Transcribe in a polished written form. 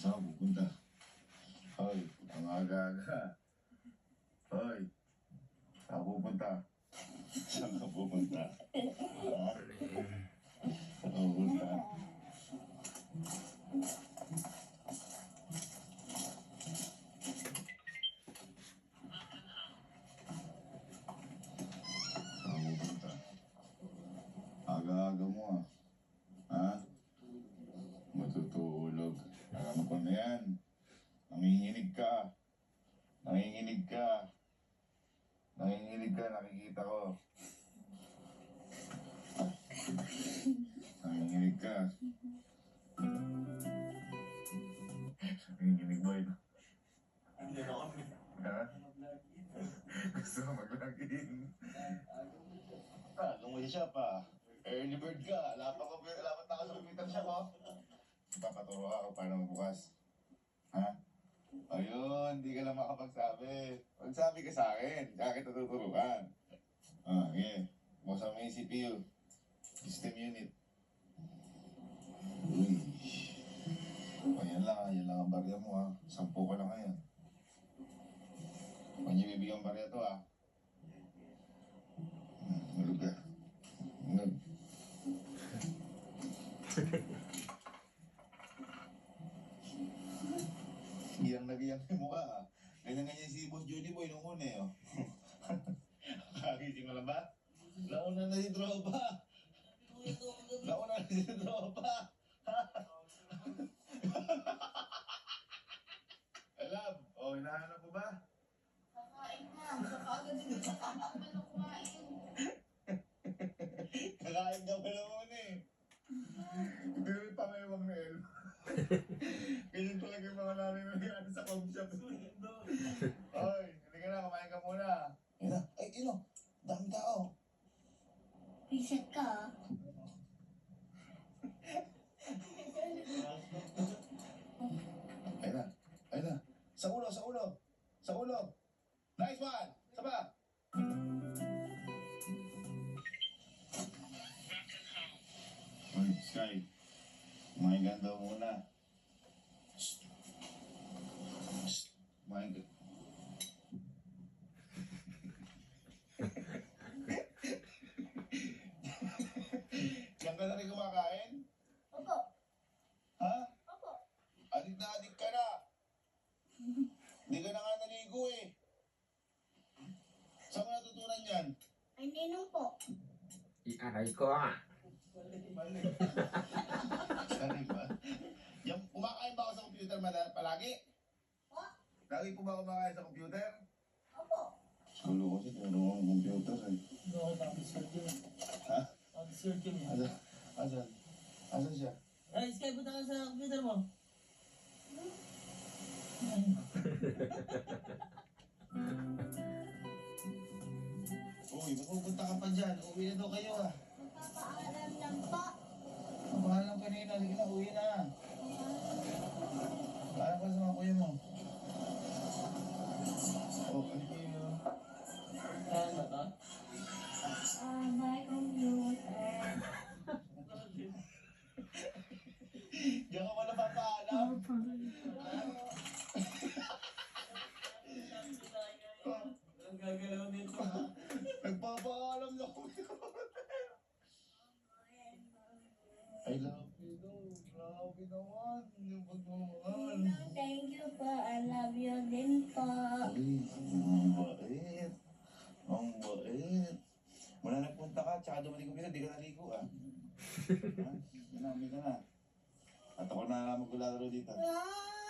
Saan pupunta? Hoy, ang aga-aga. Hoy, saan pupunta? Saan ka pupunta? Ha? Saan pupunta? Saan pupunta? Aga-aga mo ah. Ha? Matutulog. Alam ko na yan. Nanginginig ka. Nanginginig ka. Nanginginig ka, nakikita ko. Nanginginig ka. Nanginginig boy. Hindi na kami. Ha? Gusto mo maglagin? Lumuli siya pa. Early bird ka. Lapat na ka sa computer siya ko. Papaturo ako paano magbukas. Ha? Ayun, hindi ka lang makapagsabi. Magsabi ka sa akin, kaya kita tuturuan. Okay. Buksan mo yung CPU. System unit. Uy. O, yan lang ang barya mo ha. 10 ka lang ngayon. Huwag niyo bibigyan barya to ha. Hulog ka. Hulog. Giyang yung mukha ah. Ganyan si Boss Johnny Boy nung una eh. Oh. Kagising mo lang ba? Launa na si Dropa. Launa na si Dropa. Alam, oh, hinahanap mo ba? Kakain na. Kakaagad din sa kakain na kumain. Kakain ka pala muna eh. Hindi mo yung pangayawang na El. Ganyan talaga yung mga namin nangyari sa coffee shop. Oy, hindi ka na, kumain ka muna. Ayun na, ay, ino, dami tao. Reset ka. Ayun na. Sa ulo. Sa ulo. Nice one! Saba! Oy, Sky. Kumain ka daw muna. Shh. Shh. Kumain ka. Yan ka na rin kumakain? Opo. Ha? Opo. Adik na adik ka na. Hindi ka na nga naligo eh. Saan mo natutunan yan? Ay, ninong po. Iaray ko ah. Saan ba? Yung, kumakain ba ako sa computer palagi? Po? Lagi po ba kumakain sa computer? Opo. Gulo ko siya, tinuro ang computer eh. No, pang-discard yun. Ha? Pang-discard yun. Asan? Asan siya? Ay, Sky, punta ka sa computer mo. Uy, mapupunta ka pa dyan. Uwi na daw kayo ah. Magpapaalam lang po. Mahal lang kanina. Sige na, uwi na. Paalam ka sa mga kuya mo. Oh, ano kayo? Kaya ba ka? My computer. Diyan ka wala papaalam. Ang gagalaw nito ha? Nagpapaalam na ko. I love you daw. Grabe naman. Yung pagmamahal. Thank you po. I love you din po. Ay, ang bait. Ang bait. Mula nagpunta ka, tsaka dumating ko di ka naligo ah. Ha? Uwi ka na. At ako na maglalaro dito. Ah!